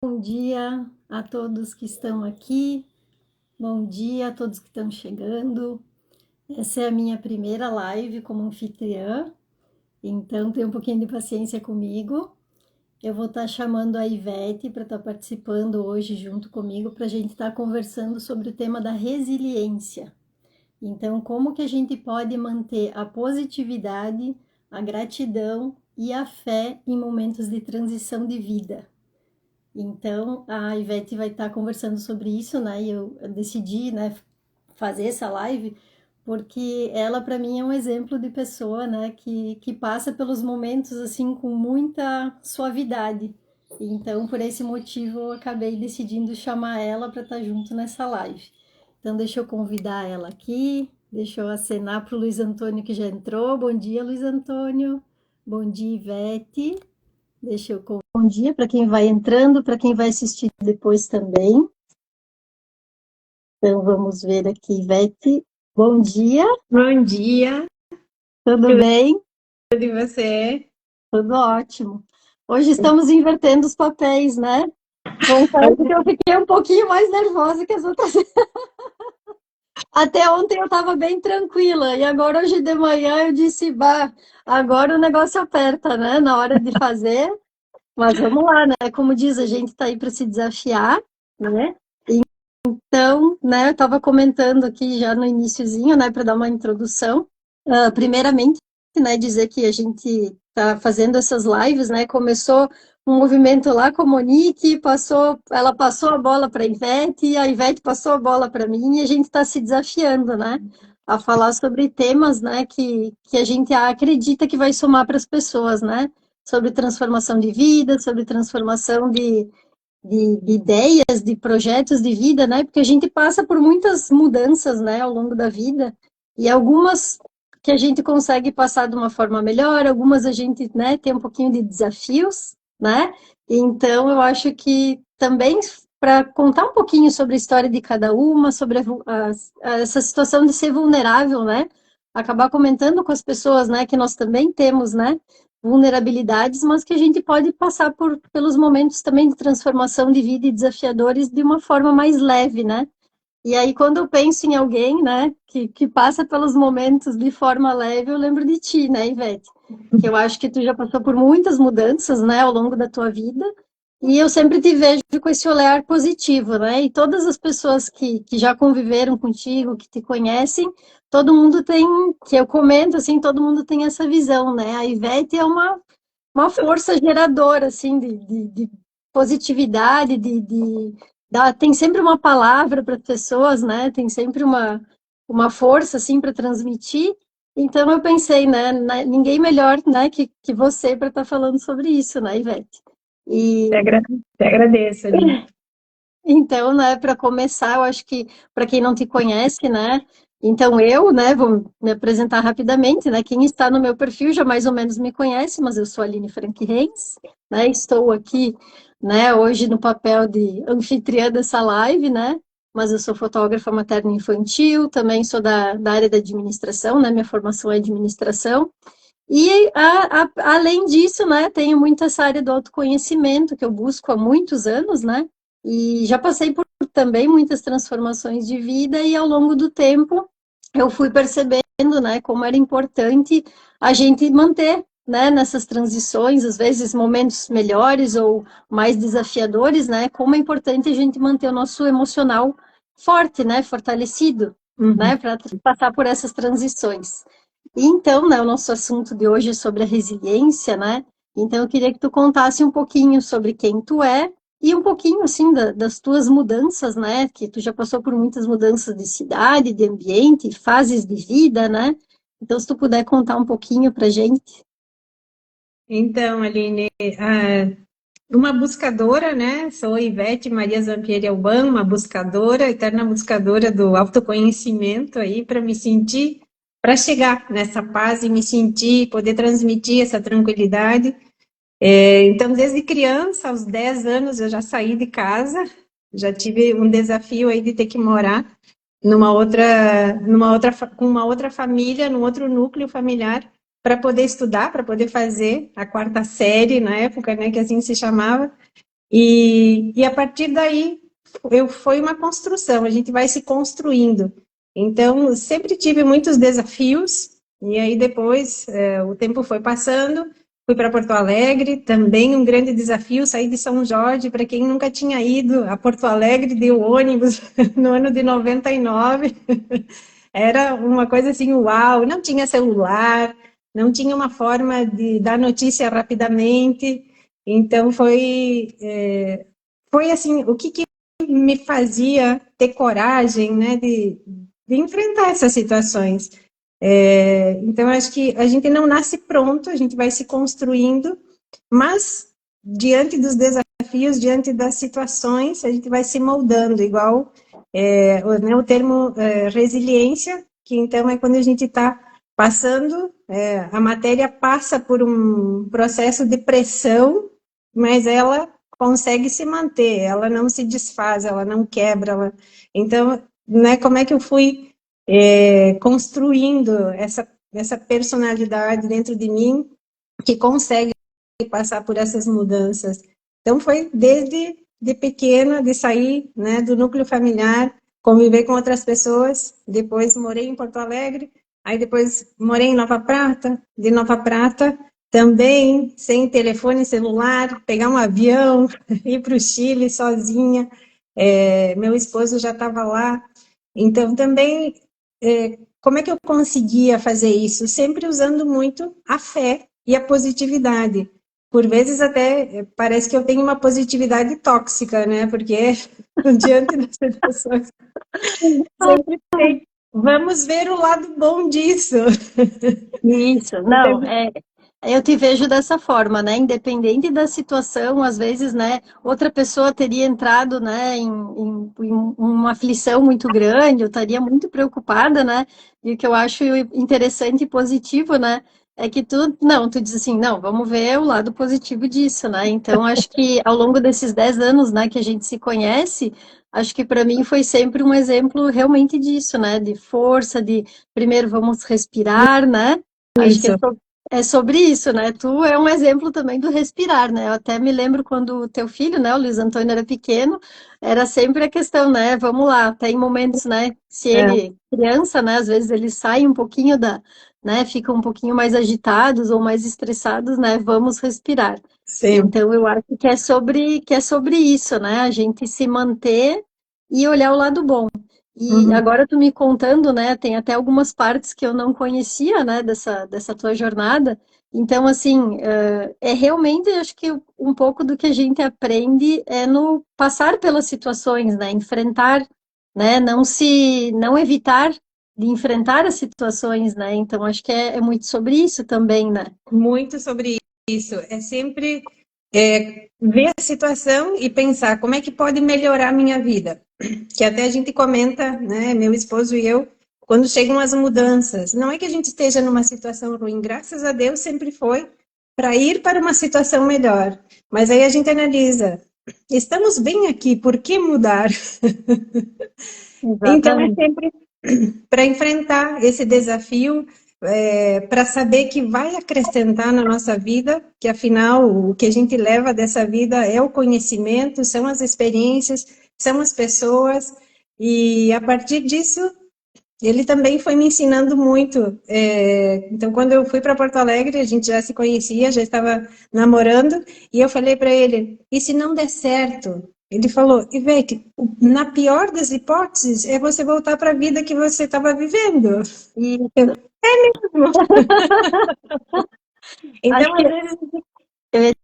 Bom dia a todos que estão aqui, bom dia a todos que estão chegando. Essa é a minha primeira live como anfitriã, então tenha um pouquinho de paciência comigo. Eu vou estar chamando a Ivete para estar participando hoje junto comigo para a gente estar conversando sobre o tema da resiliência. Então, como que a gente pode manter a positividade, a gratidão e a fé em momentos de transição de vida? Então, a Ivete vai estar conversando sobre isso, né? E eu decidi, né, fazer essa live porque ela, para mim, é um exemplo de pessoa, né, que passa pelos momentos assim com muita suavidade. Então, por esse motivo, eu acabei decidindo chamar ela para estar junto nessa live. Então, deixa eu convidar ela aqui, deixa eu acenar para o Luiz Antônio que já entrou. Bom dia, Luiz Antônio. Bom dia, Ivete. Deixa eu bom dia para quem vai entrando, para quem vai assistir depois também. Então vamos ver aqui, Ivete. Bom dia, Bom dia, tudo bem? tudo e você? Tudo ótimo. Hoje estamos invertendo os papéis, né? Confesso que eu fiquei um pouquinho mais nervosa que as outras. Até ontem eu estava bem tranquila, e agora hoje de manhã eu disse, bah, agora o negócio aperta, né? Na hora de fazer. Mas vamos lá, né? Como diz, a gente está aí para se desafiar, né? Então, né, eu estava comentando aqui já no iniciozinho, né, para dar uma introdução. Primeiramente, né, dizer que a gente está fazendo essas lives, né, começou um movimento lá com a Monique, ela passou a bola para a Ivete, a Ivete passou a bola para mim, e a gente está se desafiando, né, a falar sobre temas, né, que a gente acredita que vai somar para as pessoas, né, sobre transformação de vida, sobre transformação de ideias, de projetos de vida, né? Porque a gente passa por muitas mudanças, né, ao longo da vida, e algumas que a gente consegue passar de uma forma melhor, algumas a gente, né, tem um pouquinho de desafios, né? Então, eu acho que também para contar um pouquinho sobre a história de cada uma, sobre essa situação de ser vulnerável, né? Acabar comentando com as pessoas, né, que nós também temos, né, vulnerabilidades, mas que a gente pode passar pelos momentos também de transformação de vida e desafiadores de uma forma mais leve, né? E aí, quando eu penso em alguém, né, que passa pelos momentos de forma leve, eu lembro de ti, né, Ivete? Que eu acho que tu já passou por muitas mudanças, né, ao longo da tua vida, e eu sempre te vejo com esse olhar positivo, né? E todas as pessoas que já conviveram contigo, que te conhecem, todo mundo tem, que eu comento, assim, todo mundo tem essa visão, né? A Ivete é uma força geradora, assim, de positividade, tem sempre uma palavra para as pessoas, né? Tem sempre uma força, assim, para transmitir. Então, eu pensei, né? Ninguém melhor, né, que você para estar falando sobre isso, né, Ivete? E Te agradeço, Aline. então, né, para começar, eu acho que para quem não te conhece, né, então eu, né, vou me apresentar rapidamente, né, quem está no meu perfil já mais ou menos me conhece, mas eu sou a Aline Frank Reis, né, estou aqui, né, hoje no papel de anfitriã dessa live, né, mas eu sou fotógrafa materno infantil, também sou da área da administração, né, minha formação é administração, e além disso, né, tenho muito essa área do autoconhecimento que eu busco há muitos anos, né? E já passei por também muitas transformações de vida e ao longo do tempo eu fui percebendo, né, como era importante a gente manter, né, nessas transições, às vezes momentos melhores ou mais desafiadores, né, como é importante a gente manter o nosso emocional forte, né, fortalecido, Uhum. né, para passar por essas transições. Então, né, o nosso assunto de hoje é sobre a resiliência, né? Então, eu queria que tu contasse um pouquinho sobre quem tu é e um pouquinho, assim, das tuas mudanças, né? Que tu já passou por muitas mudanças de cidade, de ambiente, fases de vida, né? Então, se tu puder contar um pouquinho pra gente. Então, Aline, uma buscadora, né? Sou Ivete Maria Zampieri Alban, uma buscadora, eterna buscadora do autoconhecimento aí, para me sentir, para chegar nessa paz e me sentir, poder transmitir essa tranquilidade. Então, desde criança, aos 10 anos, eu já saí de casa, já tive um desafio aí de ter que morar com uma outra família, num outro núcleo familiar, para poder estudar, para poder fazer a quarta série na época, né, que assim se chamava. E a partir daí, foi uma construção, a gente vai se construindo. Então, sempre tive muitos desafios, e aí depois o tempo foi passando, fui para Porto Alegre, também um grande desafio, sair de São Jorge, para quem nunca tinha ido a Porto Alegre de ônibus no ano de 99, era uma coisa assim, uau, não tinha celular, não tinha uma forma de dar notícia rapidamente, então foi assim, o que me fazia ter coragem, né, de enfrentar essas situações. Então, acho que a gente não nasce pronto, a gente vai se construindo, mas diante dos desafios, diante das situações, a gente vai se moldando, igual o termo resiliência, que então é quando a gente está passando, a matéria passa por um processo de pressão, mas ela consegue se manter, ela não se desfaz, ela não quebra, então, né, como é que eu fui construindo essa personalidade dentro de mim que consegue passar por essas mudanças. Então, foi desde de pequena, de sair, né, do núcleo familiar, conviver com outras pessoas, depois morei em Porto Alegre, aí depois morei em Nova Prata, de Nova Prata, também sem telefone celular, pegar um avião, ir para o Chile sozinha, meu esposo já estava lá, então também, como é que eu conseguia fazer isso? Sempre usando muito a fé e a positividade. Por vezes até parece que eu tenho uma positividade tóxica, né? Porque diante das situações sempre tem. Vamos ver o lado bom disso. Isso, não, Então, eu te vejo dessa forma, né? Independente da situação, às vezes, né, outra pessoa teria entrado, né, em uma aflição muito grande, eu estaria muito preocupada, né? E o que eu acho interessante e positivo, né, é que tu diz assim, não, vamos ver o lado positivo disso, né? Então, acho que ao longo desses 10 anos, né, que a gente se conhece, acho que para mim foi sempre um exemplo realmente disso, né? De força, de primeiro vamos respirar, né? Acho que isso. é sobre isso, né? Tu é um exemplo também do respirar, né? Eu até me lembro quando o teu filho, né, o Luiz Antônio era pequeno, era sempre a questão, né? Vamos lá, tem momentos, né? Se É, ele, criança, né? Às vezes ele sai um pouquinho né? Fica um pouquinho mais agitados ou mais estressados, né? Vamos respirar. sempre. Então eu acho que é sobre isso, né? A gente se manter e olhar o lado bom. E Uhum. agora tu me contando, né, tem até algumas partes que eu não conhecia, né, dessa tua jornada. Então, assim, é realmente, acho que um pouco do que a gente aprende é no passar pelas situações, né, enfrentar, né, não evitar de enfrentar as situações, né. Então, acho que é muito sobre isso também, né. Muito sobre isso. É sempre ver a situação e pensar como é que pode melhorar a minha vida. Que até a gente comenta, né, meu esposo e eu, quando chegam as mudanças. Não é que a gente esteja numa situação ruim, graças a Deus sempre foi para ir para uma situação melhor. Mas aí a gente analisa, estamos bem aqui, por que mudar? Então é Exatamente. sempre para enfrentar esse desafio, para saber que vai acrescentar na nossa vida, que afinal o que a gente leva dessa vida é o conhecimento, são as experiências, são as pessoas, e a partir disso ele também foi me ensinando muito. Então, quando eu fui para Porto Alegre, a gente já se conhecia, já estava namorando, e eu falei para ele: e se não der certo? Ele falou: Ivete, na pior das hipóteses, é você voltar para a vida que você estava vivendo. E Eu, acho então, que às vezes,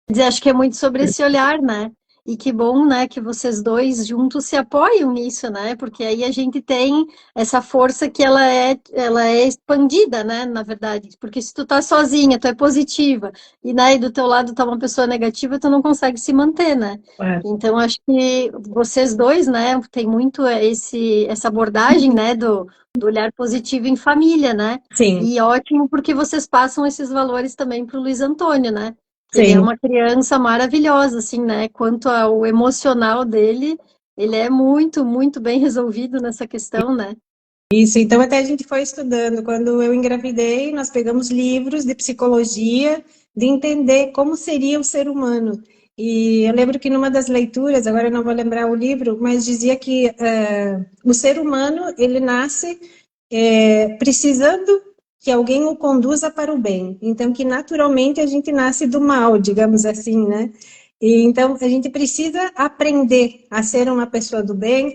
dizer, acho que é muito sobre esse olhar, né? E que bom, né, que vocês dois juntos se apoiam nisso, né? Porque aí a gente tem essa força que ela é expandida, né, na verdade. Porque se tu tá sozinha, tu é positiva, e né, e do teu lado tá uma pessoa negativa, tu não consegue se manter, né? Então, acho que vocês dois, né, tem muito essa abordagem, né, do olhar positivo em família, né? sim, E ótimo porque vocês passam esses valores também para o Luiz Antônio, né? Que ele é sim. uma criança maravilhosa, assim, né? Quanto ao emocional dele, ele é muito, muito bem resolvido nessa questão, né? Isso, então até a gente foi estudando. Quando eu engravidei, nós pegamos livros de psicologia, de entender como seria o ser humano. E eu lembro que numa das leituras, agora eu não vou lembrar o livro, mas dizia que o ser humano, ele nasce precisando que alguém o conduza para o bem. Então, que naturalmente a gente nasce do mal, digamos assim, né? E, então, a gente precisa aprender a ser uma pessoa do bem,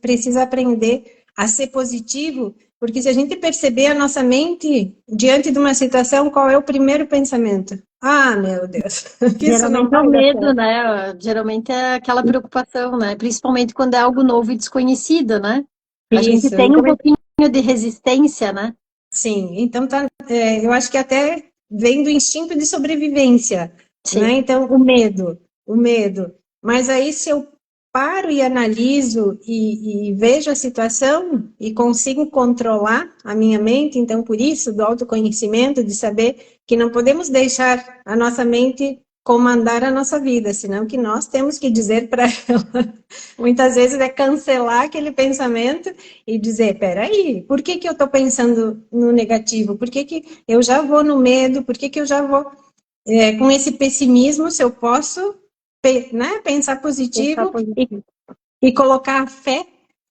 precisa aprender a ser positivo, porque se a gente perceber a nossa mente diante de uma situação, qual é o primeiro pensamento? Ah, meu Deus, isso não Geralmente é o vai dar medo, certo. né? Geralmente é aquela preocupação, né? Principalmente quando é algo novo e desconhecido, né? A gente Isso, tem um então, pouquinho de resistência, né? sim, então tá, eu acho que até vem do instinto de sobrevivência, né? Sim. Então, o medo. Mas aí, se eu paro e analiso e vejo a situação e consigo controlar a minha mente, então, por isso, do autoconhecimento, de saber que não podemos deixar a nossa mente comandar a nossa vida, senão que nós temos que dizer para ela, muitas vezes é cancelar aquele pensamento e dizer, peraí, por que que eu estou pensando no negativo? Por que que eu já vou no medo? Por que que eu já vou com esse pessimismo, se eu posso, né, pensar Pensar positivo positivo. e colocar a fé?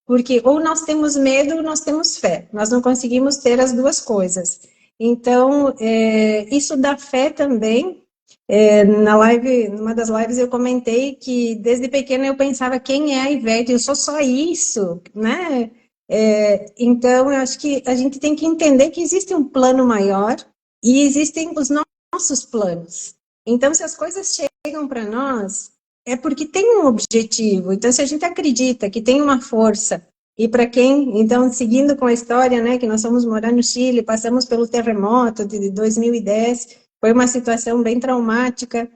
Porque ou nós temos medo ou nós temos fé. Nós não conseguimos ter as duas coisas. Então, isso da fé também. Na live, numa das lives eu comentei que desde pequena eu pensava quem é a Ivete, eu sou só isso, né? Então eu acho que a gente tem que entender que existe um plano maior e existem os nossos planos. Então, se as coisas chegam para nós, é porque tem um objetivo. Então, se a gente acredita que tem uma força, e para quem, então, seguindo com a história, né, que nós fomos morar no Chile, passamos pelo terremoto de 2010, foi uma situação bem traumática,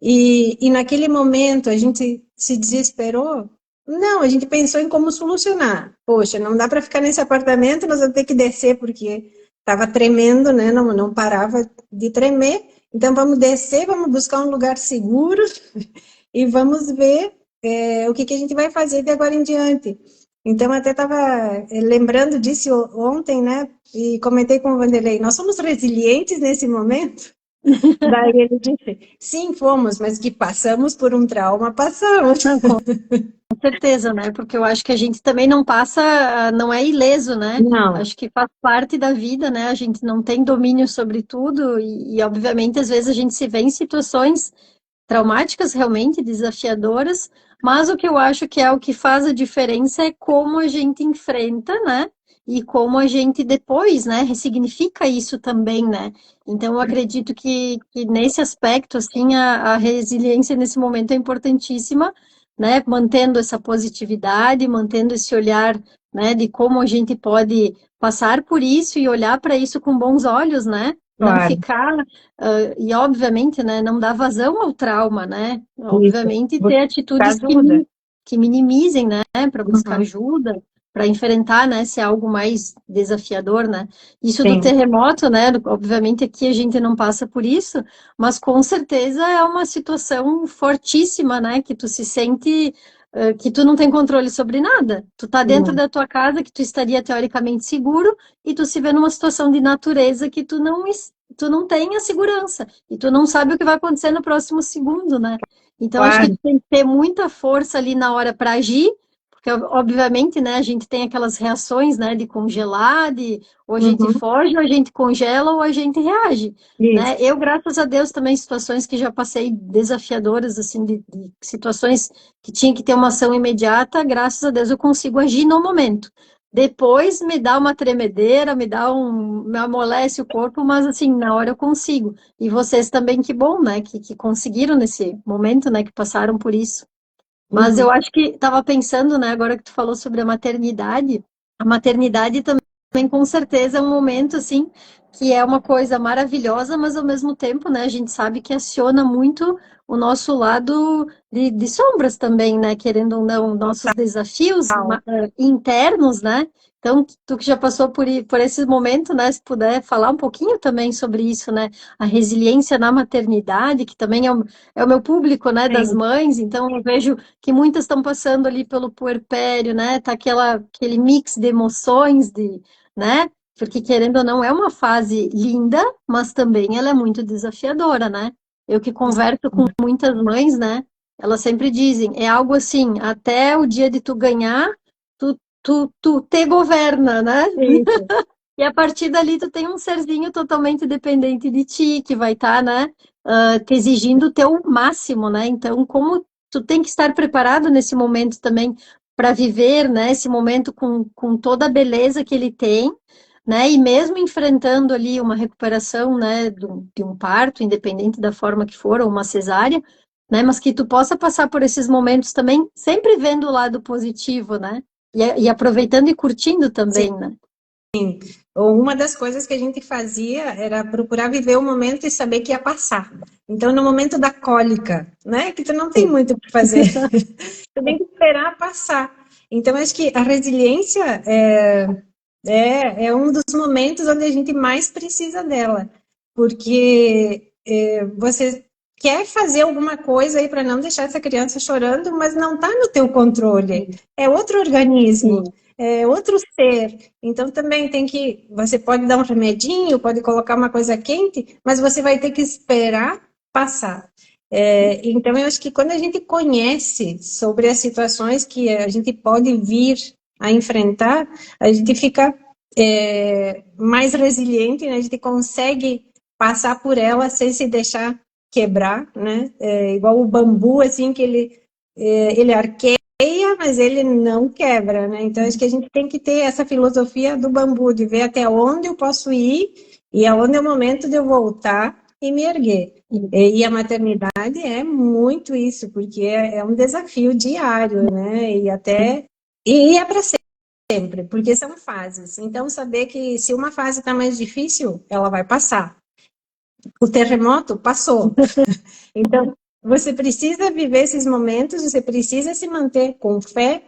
e naquele momento a gente se desesperou? Não, a gente pensou em como solucionar. Poxa, não dá para ficar nesse apartamento, nós vamos ter que descer porque estava tremendo, né? Não parava de tremer. Então vamos descer, vamos buscar um lugar seguro e vamos ver o que a gente vai fazer de agora em diante. Então, até estava lembrando disso ontem, né? E comentei com o Vanderlei, nós somos resilientes nesse momento? Daí ele disse, sim, fomos, mas que passamos por um trauma, passamos. Não, com certeza, né? Porque eu acho que a gente também não passa, não é ileso, né? Não, Acho que faz parte da vida, né? A gente não tem domínio sobre tudo obviamente, às vezes a gente se vê em situações traumáticas, realmente desafiadoras, mas o que eu acho que é o que faz a diferença é como a gente enfrenta, né? E como a gente depois, né, ressignifica isso também, né? Então, eu acredito que nesse aspecto, assim, a resiliência nesse momento é importantíssima, né? Mantendo essa positividade, mantendo esse olhar, né, de como a gente pode passar por isso e olhar para isso com bons olhos, né? Não claro, ficar e obviamente, né, não dar vazão ao trauma, né? isso. Obviamente ter Buscar atitudes ajuda. que minimizem, né, para buscar Uhum, ajuda, para enfrentar, né, se é algo mais desafiador, né? Isso do sim, terremoto, né? Obviamente aqui a gente não passa por isso, mas com certeza é uma situação fortíssima, né? Que tu se sente que tu não tem controle sobre nada. Tu tá dentro não, da tua casa, que tu estaria teoricamente seguro, e tu se vê numa situação de natureza que tu não tem a segurança e tu não sabe o que vai acontecer no próximo segundo, né? Então acho que claro. tu tem que ter muita força ali na hora para agir, porque obviamente, né, a gente tem aquelas reações, né, de congelar, de ou a gente Uhum, foge, ou a gente congela, ou a gente reage, né? isso. Eu, graças a Deus, também situações que já passei desafiadoras, assim, de situações que tinha que ter uma ação imediata, graças a Deus eu consigo agir no momento. Depois me dá uma tremedeira, me amolece o corpo, mas assim, na hora eu consigo. E vocês também, que bom, né? Que conseguiram nesse momento, né? Que passaram por isso. Mas eu Uhum, acho que estava pensando, né? Agora que tu falou sobre a maternidade também com certeza é um momento assim que é uma coisa maravilhosa, mas ao mesmo tempo, né? A gente sabe que aciona muito o nosso lado de sombras também, né? Querendo ou não, nossos desafios internos, né? Então, tu que já passou por esse momento, né? Se puder falar um pouquinho também sobre isso, né? A resiliência na maternidade, que também é o meu público, né? Das sim. mães, então eu vejo que muitas estão passando ali pelo puerpério, né? Tá aquele mix de emoções, né? Porque querendo ou não, é uma fase linda, mas também ela é muito desafiadora, né? Eu que converso com muitas mães, né? Elas sempre dizem, é algo assim, até o dia de tu ganhar, tu te governa, né? Isso. E a partir dali tu tem um serzinho totalmente dependente de ti, que vai estar, né, te exigindo o teu máximo, né? Então, como tu tem que estar preparado nesse momento também para viver, né, esse momento com toda a beleza que ele tem, né? E mesmo enfrentando ali uma recuperação, né, de um parto, independente da forma que for, ou uma cesárea, né? Mas que tu possa passar por esses momentos também, sempre vendo o lado positivo, né? E aproveitando e curtindo Sim. também, né? Uma das coisas que a gente fazia era procurar viver o momento e saber que ia passar. Então, no momento da cólica, né, que tu não tem Sim. muito o que fazer, tu tem que esperar passar. Então, acho que a resiliência é um dos momentos onde a gente mais precisa dela, porque você quer fazer alguma coisa aí para não deixar essa criança chorando, mas não está no teu controle. É outro organismo, Sim. é outro ser. Então também tem que, você pode dar um remedinho, pode colocar uma coisa quente, mas você vai ter que esperar passar. Então eu acho que quando a gente conhece sobre as situações que a gente pode vir a enfrentar, a gente fica mais resiliente, né? A gente consegue passar por ela sem se deixar quebrar, né? Igual o bambu, assim, que ele arqueia, mas ele não quebra, né? Então, acho que a gente tem que ter essa filosofia do bambu, de ver até onde eu posso ir e aonde é o momento de eu voltar e me erguer. E a maternidade é muito isso, porque é um desafio diário, né? E é para sempre, porque são fases. Então, saber que se uma fase está mais difícil, ela vai passar. O terremoto passou. Então, você precisa viver esses momentos, você precisa se manter com fé,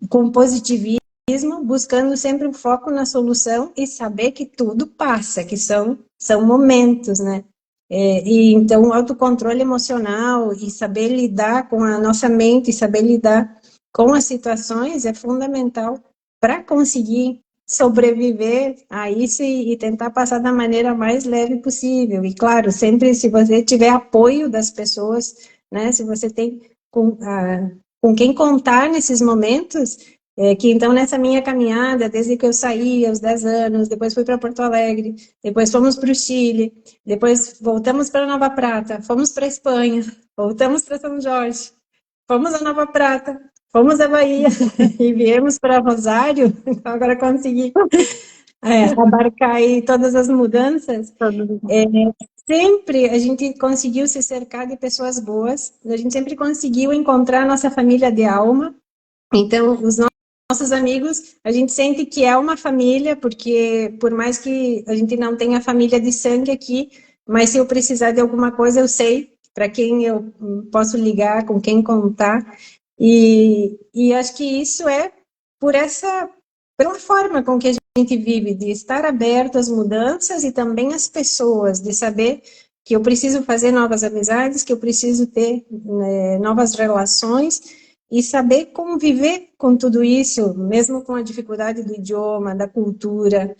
com positivismo, buscando sempre um foco na solução e saber que tudo passa, que são momentos, né? E então, o autocontrole emocional e saber lidar com a nossa mente, e saber lidar com as situações é fundamental para conseguir sobreviver a isso e tentar passar da maneira mais leve possível. E claro, sempre se você tiver apoio das pessoas, né? Se você tem com quem contar nesses momentos, que então nessa minha caminhada, desde que eu saí aos 10 anos, depois fui para Porto Alegre, depois fomos para o Chile, depois voltamos para Nova Prata, fomos para Espanha, voltamos para São Jorge, fomos a Nova Prata, fomos à Bahia e viemos para Rosário, então agora consegui abarcar aí todas as mudanças. Sempre a gente conseguiu se cercar de pessoas boas, a gente sempre conseguiu encontrar a nossa família de alma. Então, os nossos amigos, a gente sente que é uma família, porque por mais que a gente não tenha família de sangue aqui, mas se eu precisar de alguma coisa, eu sei para quem eu posso ligar, com quem contar. E acho que isso é pela forma com que a gente vive, de estar aberto às mudanças e também às pessoas, de saber que eu preciso fazer novas amizades, que eu preciso ter novas relações e saber conviver com tudo isso, mesmo com a dificuldade do idioma, da cultura,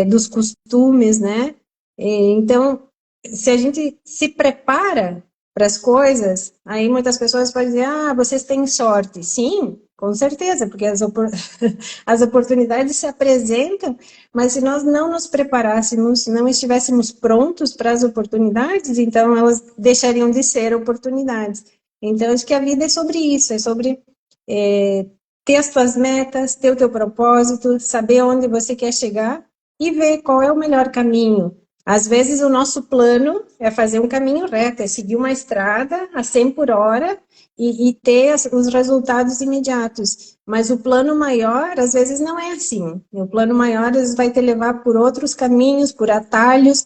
dos costumes, né? Então, se a gente se prepara para as coisas, aí muitas pessoas podem dizer, vocês têm sorte. Sim, com certeza, porque as oportunidades se apresentam, mas se nós não nos preparássemos, não estivéssemos prontos para as oportunidades, então elas deixariam de ser oportunidades. Então, acho que a vida é sobre isso, é sobre ter as tuas metas, ter o teu propósito, saber onde você quer chegar e ver qual é o melhor caminho. Às vezes o nosso plano é fazer um caminho reto, é seguir uma estrada a 100 por hora e ter os resultados imediatos. Mas o plano maior, às vezes, não é assim. O plano maior, às vezes, vai te levar por outros caminhos, por atalhos,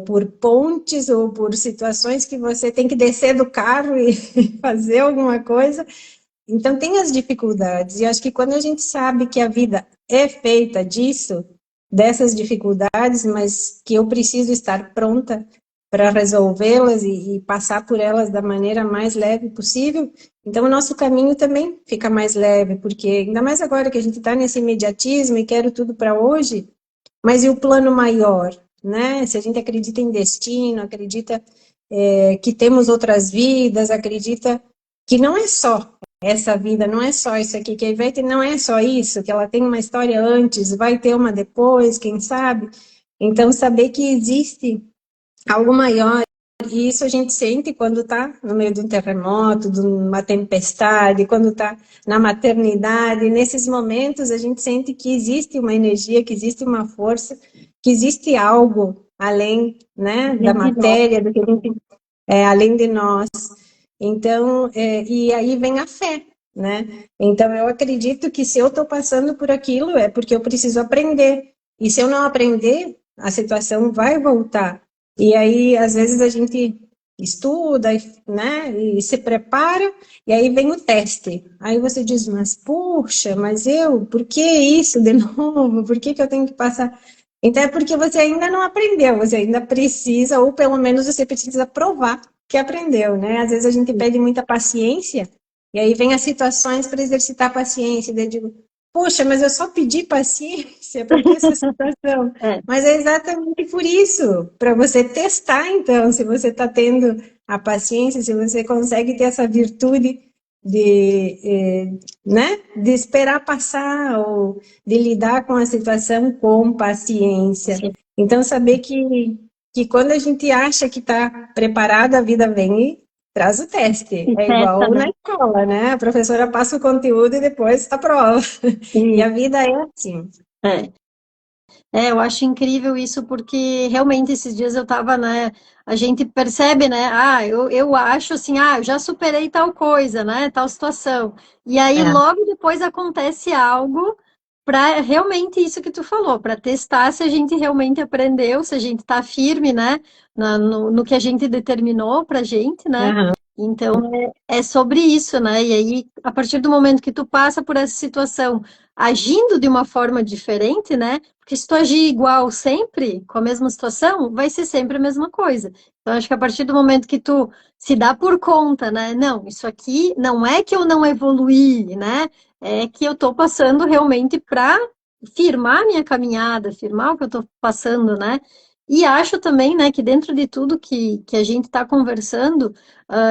por pontes ou por situações que você tem que descer do carro e fazer alguma coisa. Então, tem as dificuldades. E acho que quando a gente sabe que a vida é feita disso, dessas dificuldades, mas que eu preciso estar pronta para resolvê-las e passar por elas da maneira mais leve possível, então o nosso caminho também fica mais leve, porque ainda mais agora que a gente está nesse imediatismo e quero tudo para hoje, mas e o plano maior, né? Se a gente acredita em destino, acredita que temos outras vidas, acredita que não é só essa vida, não é só isso aqui, que a Ivete não é só isso, que ela tem uma história antes, vai ter uma depois, quem sabe? Então, saber que existe algo maior, e isso a gente sente quando está no meio de um terremoto, de uma tempestade, quando está na maternidade, nesses momentos a gente sente que existe uma energia, que existe uma força, que existe algo além, né, da matéria, do que a gente, além de nós. Então, e aí vem a fé, né? Então, eu acredito que se eu estou passando por aquilo, é porque eu preciso aprender. E se eu não aprender, a situação vai voltar. E aí, às vezes, a gente estuda, né, e se prepara, e aí vem o teste. Aí você diz, mas puxa, mas por que isso de novo? Por que eu tenho que passar? Então, é porque você ainda não aprendeu, você ainda precisa, ou pelo menos você precisa provar que aprendeu, né? Às vezes a gente pede muita paciência, e aí vem as situações para exercitar a paciência, daí eu digo, poxa, mas eu só pedi paciência, por que essa situação? É. Mas é exatamente por isso, para você testar, então, se você está tendo a paciência, se você consegue ter essa virtude né, de esperar passar, ou de lidar com a situação com paciência. Sim. Então, saber que quando a gente acha que está preparado, a vida vem e traz o teste. É igual na escola, né? A professora passa o conteúdo e depois a prova. E a vida é assim. Eu acho incrível isso, porque realmente esses dias eu tava, né, a gente percebe, né, eu acho assim, eu já superei tal coisa, né, tal situação. E aí logo depois acontece algo para realmente isso que tu falou, para testar se a gente realmente aprendeu, se a gente tá firme, né, no que a gente determinou pra gente, né. Aham. Então é sobre isso, né? E aí, a partir do momento que tu passa por essa situação agindo de uma forma diferente, né? Porque se tu agir igual sempre, com a mesma situação, vai ser sempre a mesma coisa. Então, acho que a partir do momento que tu se dá por conta, né? Não, isso aqui não é que eu não evoluí, né? É que eu tô passando realmente para firmar minha caminhada, firmar o que eu tô passando, né? E acho também, né, que dentro de tudo que a gente está conversando,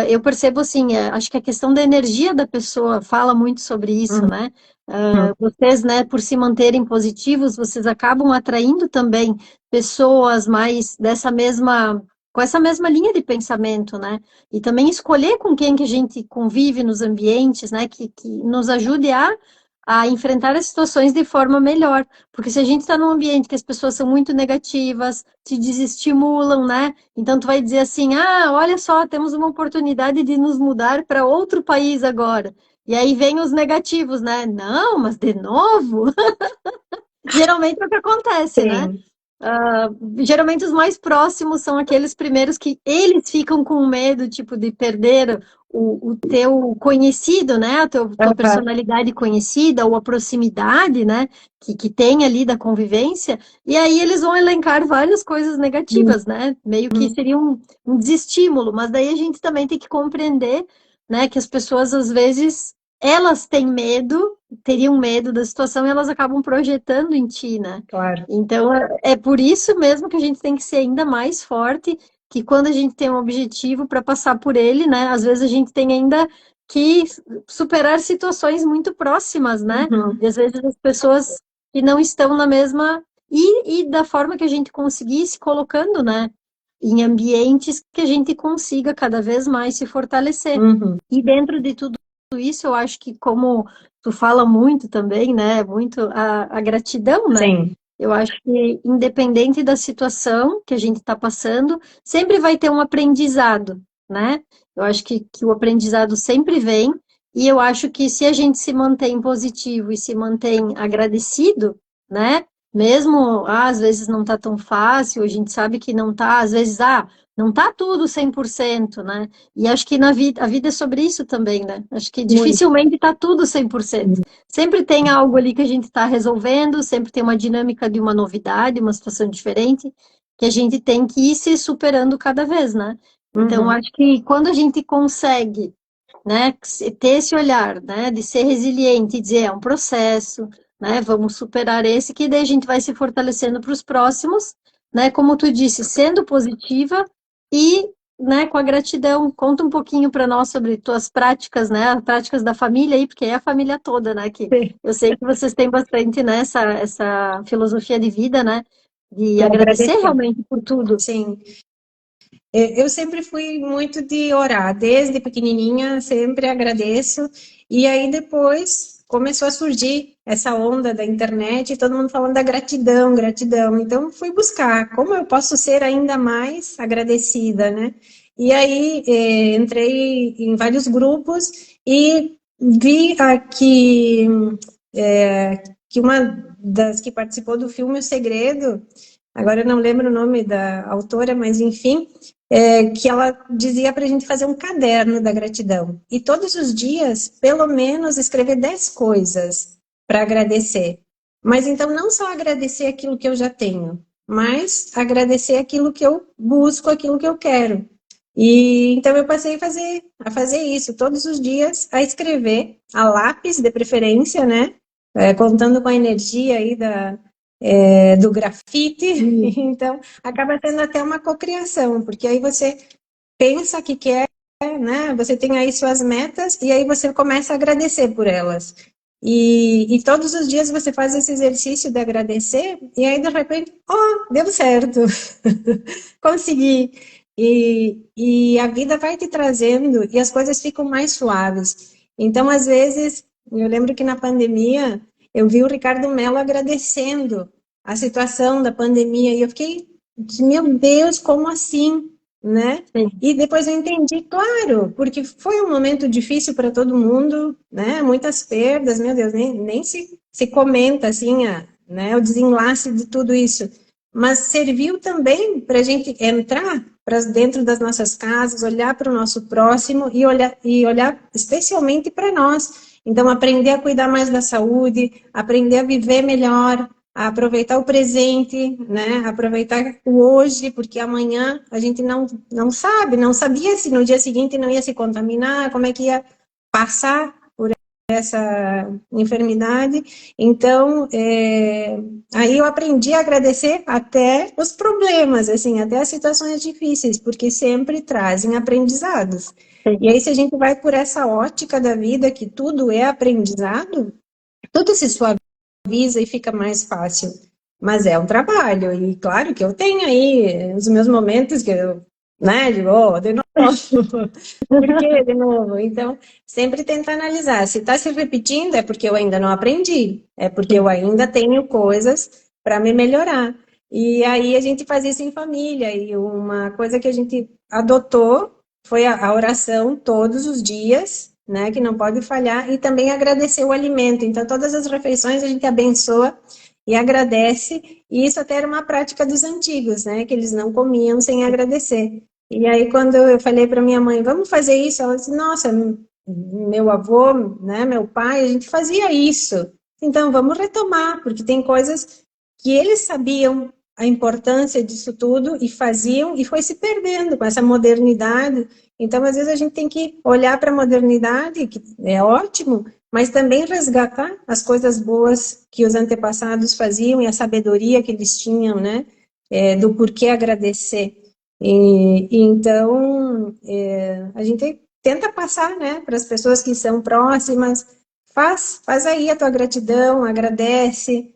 eu percebo assim, acho que a questão da energia da pessoa fala muito sobre isso, né? Vocês, né, por se manterem positivos, vocês acabam atraindo também pessoas mais com essa mesma linha de pensamento, né? E também escolher com quem que a gente convive nos ambientes, né, que nos ajude a enfrentar as situações de forma melhor. Porque se a gente está num ambiente que as pessoas são muito negativas, te desestimulam, né? Então tu vai dizer assim, olha só, temos uma oportunidade de nos mudar para outro país agora. E aí vem os negativos, né? Não, mas de novo? Geralmente é o que acontece, né? Sim. Geralmente os mais próximos são aqueles primeiros que eles ficam com medo, tipo, de perder o teu conhecido, né? A tua Aham. personalidade conhecida ou a proximidade, né? Que tem ali da convivência. E aí eles vão elencar várias coisas negativas, né? Meio que seria um desestímulo. Mas daí a gente também tem que compreender, né? Que as pessoas, às vezes, elas têm medo, teriam medo da situação e elas acabam projetando em ti, né? Claro. Então, é por isso mesmo que a gente tem que ser ainda mais forte, que quando a gente tem um objetivo para passar por ele, né? Às vezes a gente tem ainda que superar situações muito próximas, né? Uhum. E às vezes as pessoas que não estão na mesma... E da forma que a gente conseguir se colocando, né? Em ambientes que a gente consiga cada vez mais se fortalecer. Uhum. E dentro de tudo isso, eu acho que como tu fala muito também, né? Muito a gratidão, né? Sim. Eu acho que, independente da situação que a gente está passando, sempre vai ter um aprendizado, né? Eu acho que o aprendizado sempre vem, e eu acho que se a gente se mantém positivo e se mantém agradecido, né? Mesmo, às vezes não tá tão fácil, a gente sabe que não tá, às vezes, não tá tudo 100%, né? E acho que a vida é sobre isso também, né? Acho que Muito. dificilmente tá tudo 100%. Sempre tem algo ali que a gente está resolvendo, sempre tem uma dinâmica de uma novidade, uma situação diferente, que a gente tem que ir se superando cada vez, né? Então, Uhum. acho que quando a gente consegue, né, ter esse olhar, né, de ser resiliente e dizer, é um processo, né, vamos superar esse, que daí a gente vai se fortalecendo para os próximos, né, como tu disse, sendo positiva e né, com a gratidão. Conta um pouquinho para nós sobre tuas práticas, né, as práticas da família aí, porque é a família toda, né, que Sim. eu sei que vocês têm bastante, né, essa filosofia de vida, né, de E agradecer agradecer. realmente por tudo. Sim. Eu sempre fui muito de orar, desde pequenininha, sempre agradeço. E aí depois começou a surgir essa onda da internet, e todo mundo falando da gratidão, gratidão. Então fui buscar como eu posso ser ainda mais agradecida, né? E aí entrei em vários grupos e vi aqui que uma das que participou do filme O Segredo, agora eu não lembro o nome da autora, mas enfim, que ela dizia para a gente fazer um caderno da gratidão. E todos os dias, pelo menos, escrever 10 coisas para agradecer. Mas então, não só agradecer aquilo que eu já tenho, mas agradecer aquilo que eu busco, aquilo que eu quero. E então eu passei a fazer isso todos os dias, a escrever, a lápis de preferência, né? Contando com a energia aí do grafite, então acaba sendo até uma cocriação, porque aí você pensa que quer, né? Você tem aí suas metas e aí você começa a agradecer por elas. E todos os dias você faz esse exercício de agradecer e aí de repente, oh, deu certo, consegui. E a vida vai te trazendo e as coisas ficam mais suaves. Então, às vezes, eu lembro que na pandemia eu vi o Ricardo Mello agradecendo a situação da pandemia e eu fiquei, meu Deus, como assim, né? Sim. E depois eu entendi, claro, porque foi um momento difícil para todo mundo, né? Muitas perdas, meu Deus, nem se comenta assim, né? O desenlace de tudo isso. Mas serviu também para a gente entrar para dentro das nossas casas, olhar para o nosso próximo e olhar especialmente para nós. Então, aprender a cuidar mais da saúde, aprender a viver melhor, a aproveitar o presente, né? Aproveitar o hoje, porque amanhã a gente não sabe, não sabia se no dia seguinte não ia se contaminar, como é que ia passar por essa enfermidade. Então, aí eu aprendi a agradecer até os problemas, assim, até as situações difíceis, porque sempre trazem aprendizados. Sim. E aí, se a gente vai por essa ótica da vida, que tudo é aprendizado, tudo se suaviza e fica mais fácil. Mas é um trabalho, e claro que eu tenho aí os meus momentos que eu, né, digo, oh, de novo, por que de novo? Então, sempre tentar analisar. Se está se repetindo, é porque eu ainda não aprendi, é porque eu ainda tenho coisas para me melhorar. E aí a gente faz isso em família, e uma coisa que a gente adotou foi a oração todos os dias, né, que não pode falhar, e também agradecer o alimento. Então, todas as refeições a gente abençoa e agradece, e isso até era uma prática dos antigos, né, que eles não comiam sem agradecer. E aí, quando eu falei para minha mãe, vamos fazer isso, ela disse, nossa, meu avô, né, meu pai, a gente fazia isso. Então, vamos retomar, porque tem coisas que eles sabiam a importância disso tudo e faziam, e foi se perdendo com essa modernidade. Então, às vezes, a gente tem que olhar para a modernidade, que é ótimo, mas também resgatar as coisas boas que os antepassados faziam e a sabedoria que eles tinham, né, do porquê agradecer. E então, a gente tenta passar, né, para as pessoas que são próximas, faz aí a tua gratidão, agradece,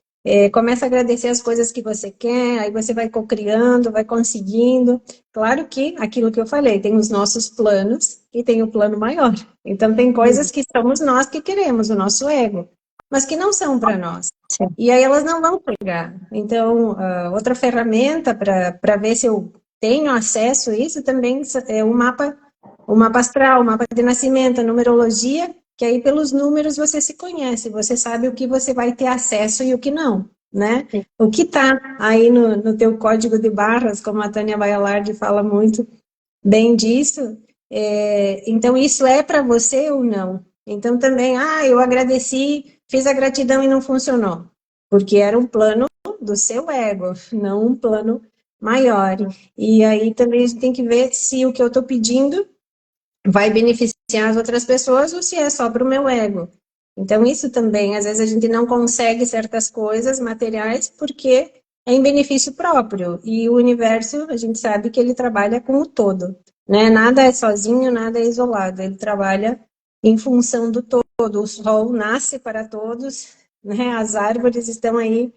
começa a agradecer as coisas que você quer, aí você vai cocriando, vai conseguindo. Claro que aquilo que eu falei, tem os nossos planos e tem o plano maior. Então, tem coisas que somos nós que queremos, o nosso ego, mas que não são para nós. Sim. E aí elas não vão pegar. Então, outra ferramenta para ver se eu tenho acesso a isso também é o mapa astral, o mapa de nascimento, a numerologia, que aí pelos números você se conhece, você sabe o que você vai ter acesso e o que não, né? Sim. O que está aí no teu código de barras, como a Tânia Baialardi fala muito bem disso, então isso é para você ou não? Então também, eu agradeci, fiz a gratidão e não funcionou, porque era um plano do seu ego, não um plano maior. E aí também a gente tem que ver se o que eu estou pedindo vai beneficiar as outras pessoas ou se é só para o meu ego. Então, isso também, às vezes a gente não consegue certas coisas materiais porque é em benefício próprio. E o universo, a gente sabe que ele trabalha com o todo. né? Nada é sozinho, nada é isolado. Ele trabalha em função do todo. O sol nasce para todos, né? As árvores estão aí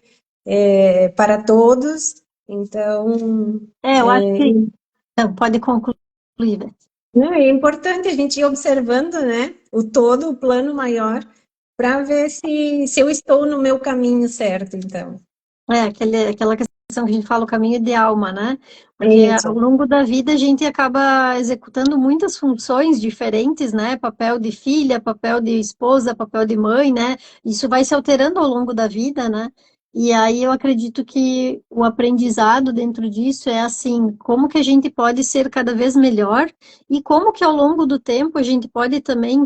para todos. Então, Eu acho que... Não, pode concluir, Beth. não, é importante a gente ir observando, né? O todo, o plano maior, para ver se eu estou no meu caminho certo, então. Aquela questão que a gente fala, o caminho de alma, né? É Porque ao isso. longo da vida a gente acaba executando muitas funções diferentes, né? Papel de filha, papel de esposa, papel de mãe, né? Isso vai se alterando ao longo da vida, né? E aí eu acredito que o aprendizado dentro disso é assim, como que a gente pode ser cada vez melhor e como que ao longo do tempo a gente pode também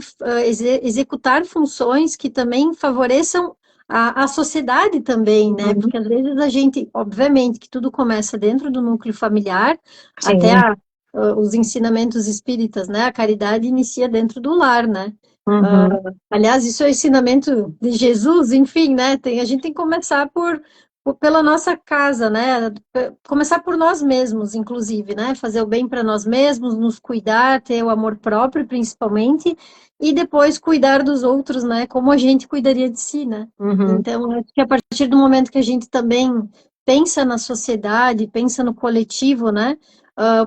executar funções que também favoreçam a sociedade também, né? Uhum. Porque às vezes a gente, obviamente, que tudo começa dentro do núcleo familiar, até Sim. os ensinamentos espíritas, né? A caridade inicia dentro do lar, né? Uhum. Aliás, isso é o ensinamento de Jesus, enfim, né? A gente tem que começar pela nossa casa, né? Começar por nós mesmos, inclusive, né? Fazer o bem para nós mesmos, nos cuidar, ter o amor próprio, principalmente, e depois cuidar dos outros, né? Como a gente cuidaria de si, né? Uhum. Então, acho que a partir do momento que a gente também pensa na sociedade, pensa no coletivo, né?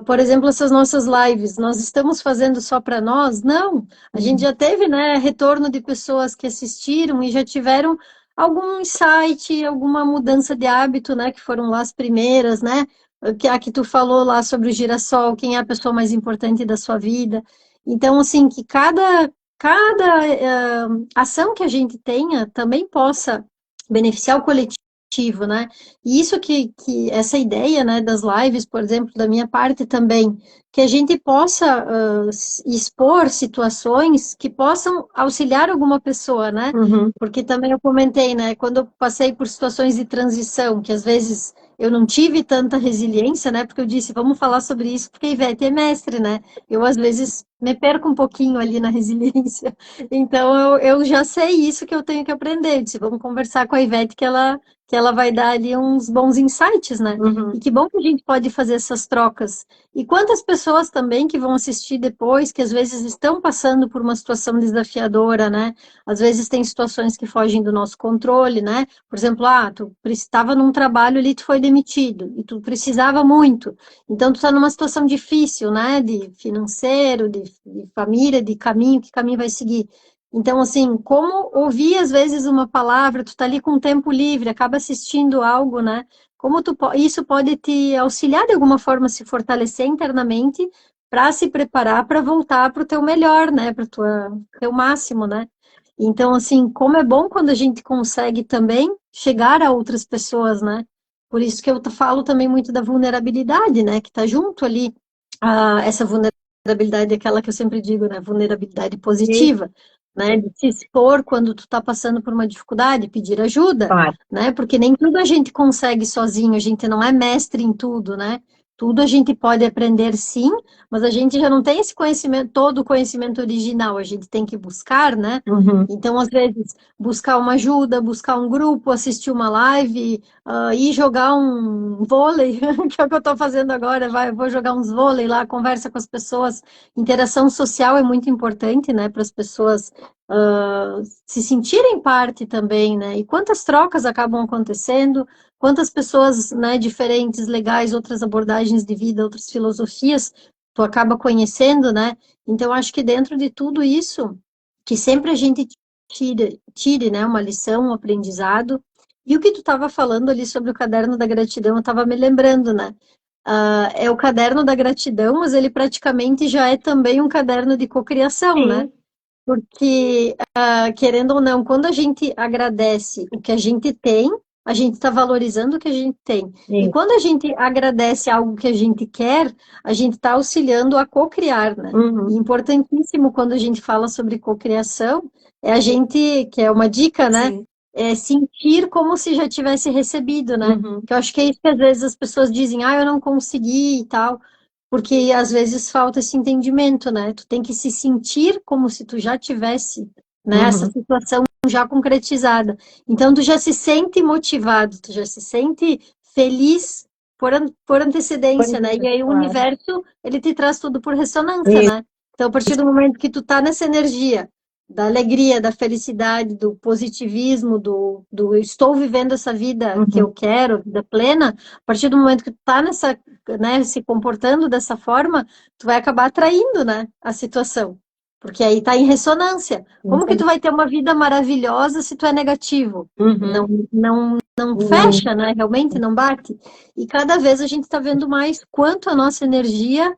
Por exemplo, essas nossas lives, nós estamos fazendo só para nós? Não, a gente Uhum. já teve, né, retorno de pessoas que assistiram e já tiveram algum insight, alguma mudança de hábito, né, que foram lá as primeiras, né? A que tu falou lá sobre o girassol, quem é a pessoa mais importante da sua vida. Então, assim, que cada ação que a gente tenha também possa beneficiar o coletivo, né? E isso que essa ideia, né, das lives, por exemplo, da minha parte também, que a gente possa expor situações que possam auxiliar alguma pessoa, né? Uhum. Porque também eu comentei, né, quando eu passei por situações de transição, que às vezes eu não tive tanta resiliência, né? Porque eu disse, vamos falar sobre isso, porque a Ivete é mestre, né? Eu, às vezes, me perco um pouquinho ali na resiliência. Então, eu já sei isso que eu tenho que aprender. Eu disse, vamos conversar com a Ivete que ela vai dar ali uns bons insights, né? Uhum. E que bom que a gente pode fazer essas trocas. E quantas pessoas também que vão assistir depois, que às vezes estão passando por uma situação desafiadora, né? Às vezes tem situações que fogem do nosso controle, né? Por exemplo, tu estava num trabalho ali, tu foi demitido, e tu precisava muito. Então, tu está numa situação difícil, né? De financeiro, de família, de caminho, que caminho vai seguir. Então, assim, como ouvir às vezes uma palavra, tu tá ali com tempo livre, acaba assistindo algo, né? Como isso pode te auxiliar de alguma forma a se fortalecer internamente para se preparar para voltar para o teu melhor, né? Para o teu máximo, né? Então, assim, como é bom quando a gente consegue também chegar a outras pessoas, né? Por isso que eu falo também muito da vulnerabilidade, né? Que tá junto ali, essa vulnerabilidade é aquela que eu sempre digo, né? Vulnerabilidade E, positiva, né? De se expor quando tu tá passando por uma dificuldade, pedir ajuda, claro. né? Porque nem tudo a gente consegue sozinho, a gente não é mestre em tudo, né? Tudo a gente pode aprender sim, mas a gente já não tem esse conhecimento, todo o conhecimento original, a gente tem que buscar, né? Uhum. Então, às vezes, buscar uma ajuda, buscar um grupo, assistir uma live, ir jogar um vôlei, que é o que eu estou fazendo agora, vou jogar uns vôlei lá, conversa com as pessoas. Interação social é muito importante, né, para as pessoas se sentirem parte também, né? E quantas trocas acabam acontecendo, quantas pessoas, né, diferentes, legais, outras abordagens de vida, outras filosofias, tu acaba conhecendo, né? Então, acho que dentro de tudo isso, que sempre a gente tire, né, uma lição, um aprendizado. E o que tu estava falando ali sobre o caderno da gratidão, eu estava me lembrando, né? É o caderno da gratidão, mas ele praticamente já é também um caderno de cocriação, né? Sim, Porque, querendo ou não, quando a gente agradece o que a gente tem, a gente está valorizando o que a gente tem. E isso. quando a gente agradece algo que a gente quer, a gente está auxiliando a cocriar, né? E Uhum. importantíssimo quando a gente fala sobre cocriação, é a gente, que é uma dica, né? Sim. É sentir como se já tivesse recebido, né? Uhum. Que eu acho que é isso que às vezes as pessoas dizem, eu não consegui e tal. Porque às vezes falta esse entendimento, né? Tu tem que se sentir como se tu já tivesse, né, essa Uhum. situação já concretizada. Então tu já se sente motivado, tu já se sente feliz por antecedência, né? E aí o Claro. universo, ele te traz tudo por ressonância, né? Então, a partir do momento que tu tá nessa energia da alegria, da felicidade, do positivismo, do estou vivendo essa vida que Uhum. eu quero, vida plena, a partir do momento que tu tá nessa, né, se comportando dessa forma, tu vai acabar atraindo, né, a situação. Porque aí tá em ressonância. Como que tu vai ter uma vida maravilhosa se tu é negativo? Não, Uhum. não Não. fecha, né? Realmente não bate. E cada vez a gente está vendo mais quanto a nossa energia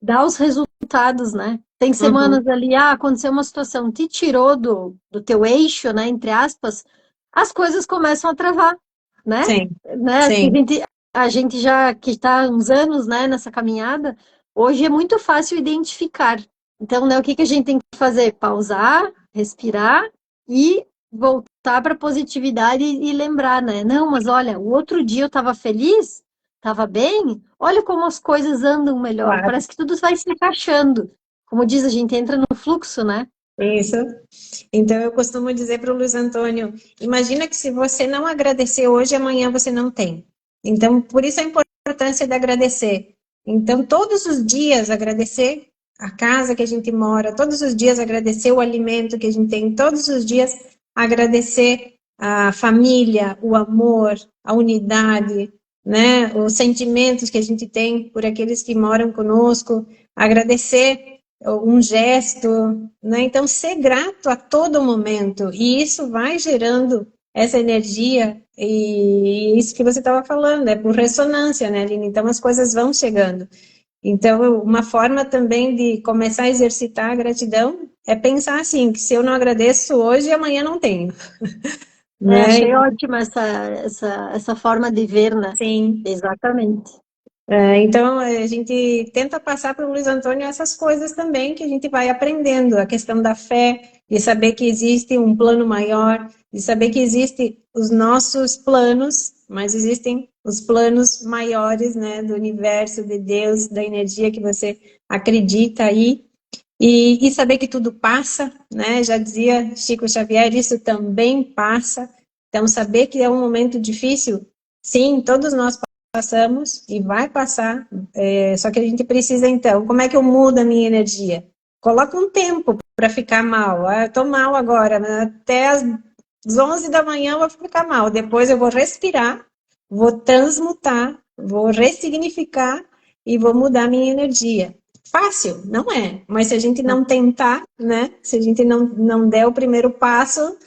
dá os resultados, né? Tem Uhum. semanas ali, aconteceu uma situação, te tirou do teu eixo, né? Entre aspas, as coisas começam a travar, né? Sim, Né? Acho que sim. a gente já que está há uns anos, né, nessa caminhada, hoje é muito fácil identificar. Então, né, o que que a gente tem que fazer? Pausar, respirar e voltar para a positividade e lembrar, né? Não, mas olha, o outro dia eu estava feliz, estava bem, olha como as coisas andam melhor. Claro. Parece que tudo vai se encaixando. Como diz, a gente entra no fluxo, né? Isso. Então, eu costumo dizer para o Luiz Antônio: imagina que se você não agradecer hoje, amanhã você não tem. Então, por isso a importância de agradecer. Então, todos os dias agradecer a casa que a gente mora, todos os dias agradecer o alimento que a gente tem, todos os dias agradecer a família, o amor, a unidade, né, os sentimentos que a gente tem por aqueles que moram conosco, agradecer um gesto, né? Então, ser grato a todo momento, e isso vai gerando essa energia, e isso que você estava falando, é por ressonância, né, Aline? Então, as coisas vão chegando. Então, uma forma também de começar a exercitar a gratidão é pensar assim, que se eu não agradeço hoje, amanhã não tenho, É, né? achei ótima essa forma de ver, né? Sim. Exatamente. Então, a gente tenta passar para o Luiz Antônio essas coisas também que a gente vai aprendendo, a questão da fé, de saber que existe um plano maior, de saber que existem os nossos planos, mas existem os planos maiores, né, do universo, de Deus, da energia que você acredita aí, e saber que tudo passa, né, já dizia Chico Xavier, isso também passa. Então, saber que é um momento difícil, sim, todos nós passamos e vai passar, só que a gente precisa, então, como é que eu mudo a minha energia? Coloca um tempo para ficar mal. Eu estou mal agora, né? Até as 11 da manhã eu vou ficar mal. Depois eu vou respirar, vou transmutar, vou ressignificar e vou mudar a minha energia. Fácil? Não é. Mas se a gente não tentar, né? Se a gente não der o primeiro passo,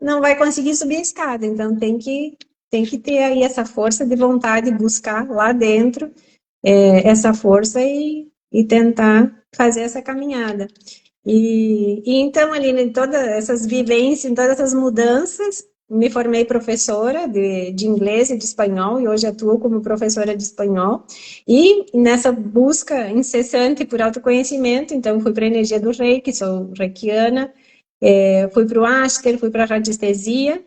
não vai conseguir subir a escada. Então tem que ter aí essa força de vontade, buscar lá dentro essa força e tentar fazer essa caminhada. E então, ali, em todas essas vivências, em todas essas mudanças, me formei professora de inglês e de espanhol, e hoje atuo como professora de espanhol. E nessa busca incessante por autoconhecimento, então fui para a energia do Reiki, sou reikiana, fui para o Aster, fui para a radiestesia,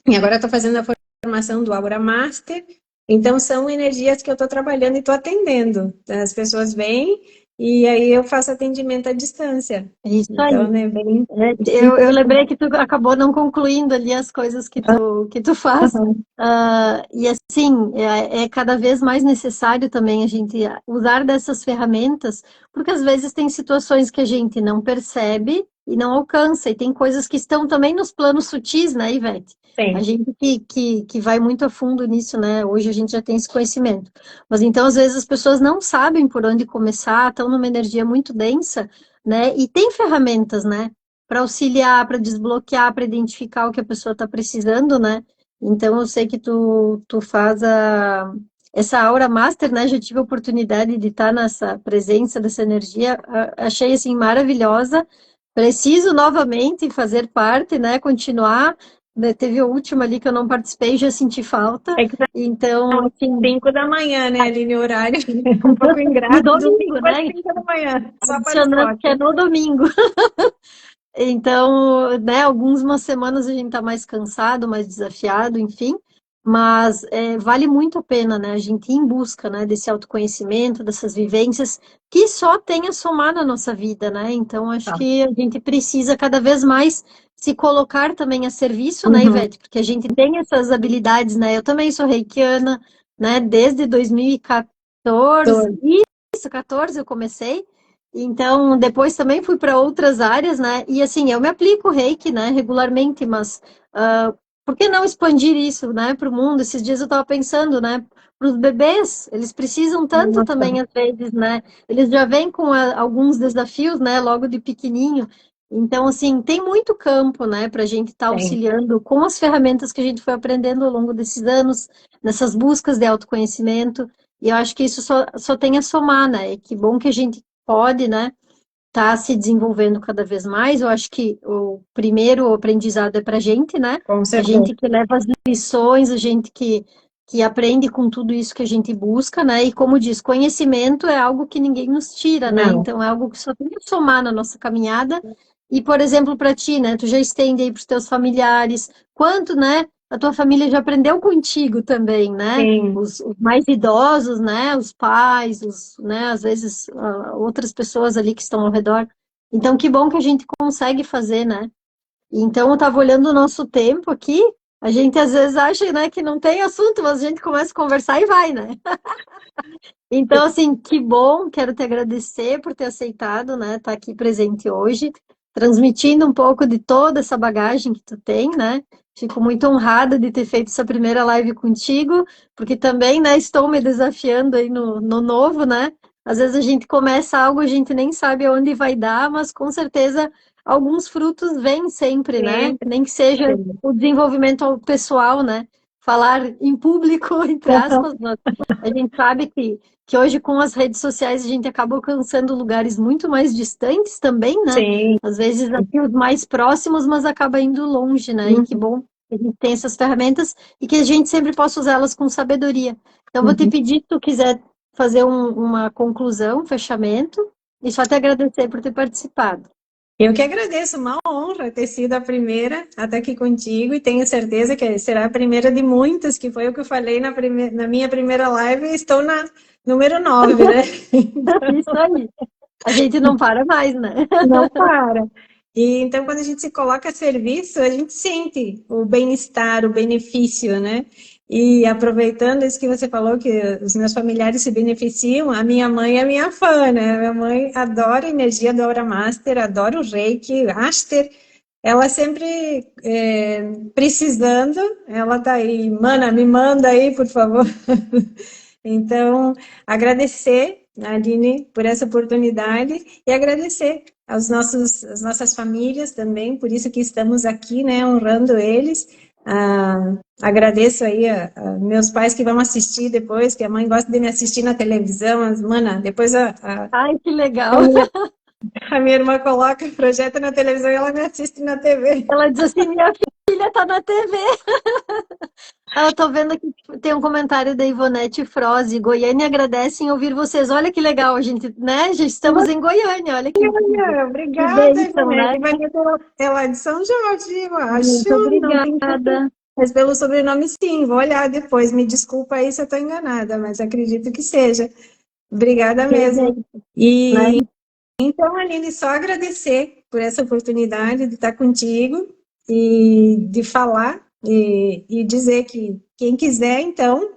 e agora estou fazendo a formação do Aura Master. Então, são energias que eu estou trabalhando e estou atendendo. As pessoas vêm e aí eu faço atendimento à distância. É isso Então, aí. né, bem Eu lembrei que tu acabou não concluindo ali as coisas que tu faz. interessante. E assim, é cada vez mais necessário também a gente usar dessas ferramentas, porque às vezes tem situações que a gente não percebe e não alcança, e tem coisas que estão também nos planos sutis, né, Ivete? A Sim. gente que vai muito a fundo nisso, né? Hoje a gente já tem esse conhecimento. Mas então, às vezes, as pessoas não sabem por onde começar, estão numa energia muito densa, né? E tem ferramentas, né? Para auxiliar, para desbloquear, para identificar o que a pessoa está precisando, né? Então, eu sei que tu faz essa Aura Master, né? Já tive a oportunidade de estar nessa presença dessa energia, achei, assim, maravilhosa. Preciso novamente fazer parte, né? Continuar. Né, teve o último ali que eu não participei, já senti falta. É que Então, são assim, 5 da manhã, né, Aline, horário. É um pouco no ingrato, domingo, domingo às né? 5 da manhã, só para o Adicionando que é esporte. no domingo. Então, né, algumas semanas a gente tá mais cansado, mais desafiado, enfim, mas vale muito a pena, né, a gente ir em busca, né, desse autoconhecimento, dessas vivências que só tem a somar na nossa vida, né? Então, acho Tá. que a gente precisa cada vez mais se colocar também a serviço, né, Uhum. Ivete? Porque a gente tem essas habilidades, né? Eu também sou reikiana, né? Desde 2014, Tô- isso, 14 eu comecei. Então, depois também fui para outras áreas, né? E assim, eu me aplico o reiki, né, regularmente, mas por que não expandir isso, né, para o mundo? Esses dias eu estava pensando, né, para os bebês, eles precisam tanto Nossa, também, às vezes, né? Eles já vêm com alguns desafios, né, logo de pequenininho. Então, assim, tem muito campo, né, para a gente estar tem. auxiliando com as ferramentas que a gente foi aprendendo ao longo desses anos, nessas buscas de autoconhecimento. E eu acho que isso só tem a somar, né? E que bom que a gente pode, né, tá se desenvolvendo cada vez mais. Eu acho que o primeiro aprendizado é para a gente, né? Com A certeza. gente que leva as lições, a gente que aprende com tudo isso que a gente busca, né? E como diz, conhecimento é algo que ninguém nos tira, né? Não. Então é algo que só tem que somar na nossa caminhada. E, por exemplo, para ti, né? Tu já estende aí para os teus familiares. Quanto, né? A tua família já aprendeu contigo também, né? Sim. Os mais idosos, né? Os pais, né? Às vezes outras pessoas ali que estão ao redor. Então, que bom que a gente consegue fazer, né? Então, eu estava olhando o nosso tempo aqui. A gente às vezes acha, né, que não tem assunto, mas a gente começa a conversar e vai, né? Então, assim, que bom, quero te agradecer por ter aceitado, né, estar aqui presente hoje, transmitindo um pouco de toda essa bagagem que tu tem, né? Fico muito honrada de ter feito essa primeira live contigo, porque também, né, estou me desafiando aí no novo, né? Às vezes a gente começa algo, a gente nem sabe aonde vai dar, mas com certeza alguns frutos vêm sempre, né? Sempre. Nem que seja o desenvolvimento pessoal, né? Falar em público, entre aspas, mas a gente sabe que hoje com as redes sociais a gente acaba alcançando lugares muito mais distantes também, né? Sim. Às vezes aqui os mais próximos, mas acaba indo longe, né? E que Uhum. bom que a gente tem essas ferramentas e que a gente sempre possa usá-las com sabedoria. Então, vou te Uhum. pedir, se tu quiser fazer uma conclusão, um fechamento, e só te agradecer por ter participado. Eu que agradeço, uma honra ter sido a primeira até aqui contigo e tenho certeza que será a primeira de muitas, que foi o que eu falei na minha primeira live e estou na número 9, né? Isso aí. A gente não para mais, né? Não para. E então, quando a gente se coloca a serviço, a gente sente o bem-estar, o benefício, né? E aproveitando isso que você falou, que os meus familiares se beneficiam, a minha mãe é minha fã, né? Minha mãe adora a energia da Aura Master, adora o Reiki, Aster. Ela sempre precisando, ela tá aí, mana, me manda aí, por favor. Então, agradecer, Aline, por essa oportunidade e agradecer às nossas famílias também, por isso que estamos aqui, né, honrando eles. Agradeço aí a meus pais que vão assistir depois, que a mãe gosta de me assistir na televisão, mas, mana, depois Ai, que a legal. minha, a minha irmã coloca, projeta na televisão e ela me assiste na TV. Ela diz assim: minha filha tá na TV. Eu tô vendo aqui que tem um comentário da Ivonete Froze. Goiânia agradece em ouvir vocês. Olha que legal, a gente, né? Já estamos em Goiânia, olha que incrível. Olha, Que obrigada, bênção, Ivonete. né? Ivonete, ela é de São Jorge, eu acho. Muito Não tenho certeza. obrigada. Mas pelo sobrenome, sim. Vou olhar depois. Me desculpa aí se eu estou enganada, mas acredito que seja. Obrigada Que mesmo. bem, né? E então, Aline, só agradecer por essa oportunidade de estar contigo e de falar e dizer que quem quiser, então,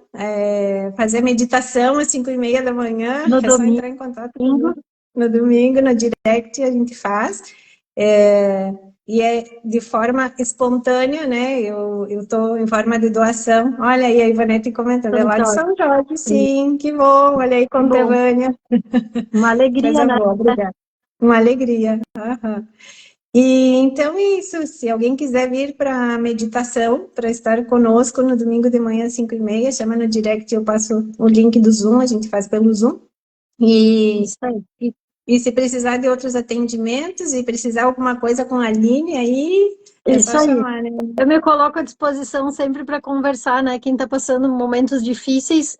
fazer meditação às 5:30 da manhã, No é só domingo. entrar em contato comigo no domingo, no direct, a gente faz. É, e é de forma espontânea, né? Eu estou em forma de doação. Olha aí a Ivonete comentando, é São lá de Jorge. São Jorge, sim, que bom, olha aí, Que bom. conterrânea. Uma alegria, Coisa né? boa, obrigada. Uma alegria. Aham. E então é isso. Se alguém quiser vir para a meditação, para estar conosco no domingo de manhã às 5:30, chama no direct, eu passo o link do Zoom, a gente faz pelo Zoom. E, Isso aí. e se precisar de outros atendimentos e precisar alguma coisa com a Aline, aí é Isso só aí. chamar, né? Eu me coloco à disposição sempre para conversar, né? Quem está passando momentos difíceis,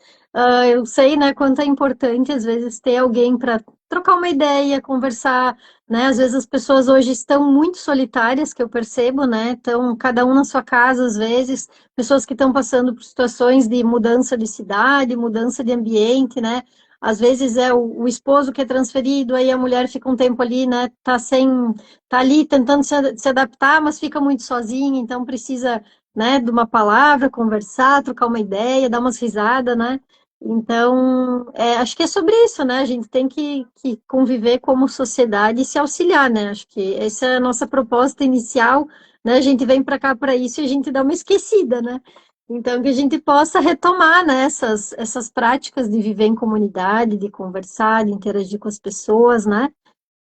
eu sei, né, quanto é importante às vezes ter alguém para trocar uma ideia, conversar, né? Às vezes as pessoas hoje estão muito solitárias, que eu percebo, né? Estão cada um na sua casa, às vezes, pessoas que estão passando por situações de mudança de cidade, mudança de ambiente, né? Às vezes é o esposo que é transferido, aí a mulher fica um tempo ali, né? Tá ali tentando se adaptar, mas fica muito sozinha, então precisa né, de uma palavra, conversar, trocar uma ideia, dar umas risadas, né? Então, acho que é sobre isso, né? A gente tem que conviver como sociedade e se auxiliar, né? Acho que essa é a nossa proposta inicial, né? A gente vem para cá para isso e a gente dá uma esquecida, né? Então, que a gente possa retomar, né, essas práticas de viver em comunidade, de conversar, de interagir com as pessoas, né?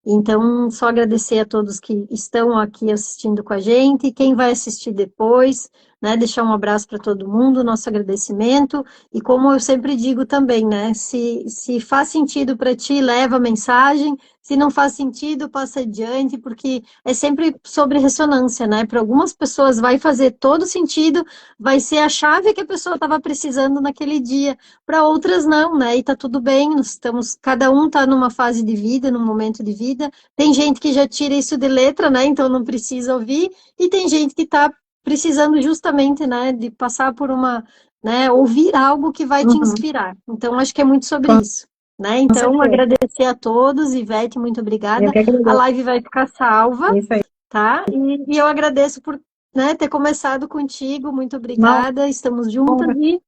Então, só agradecer a todos que estão aqui assistindo com a gente, e quem vai assistir depois, né, deixar um abraço para todo mundo, nosso agradecimento, e como eu sempre digo também, né, se faz sentido para ti, leva a mensagem, se não faz sentido, passa adiante, porque é sempre sobre ressonância, né, para algumas pessoas vai fazer todo sentido, vai ser a chave que a pessoa estava precisando naquele dia, para outras não, né, e tá tudo bem, nós estamos, cada um está numa fase de vida, num momento de vida, tem gente que já tira isso de letra, né? Então não precisa ouvir, e tem gente que está precisando justamente, né, de passar por uma, né, ouvir algo que vai te Uhum, inspirar. Então acho que é muito sobre com isso, né? Então certeza. agradecer a todos, Ivete, muito Eu obrigada. que A agradeço. live vai ficar salva, É isso aí. tá? E eu agradeço por, né, ter começado contigo, muito Uma obrigada. Estamos juntas honra. e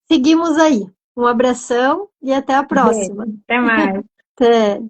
seguimos aí. Um abração e até a próxima. Beijo. Até mais. Até.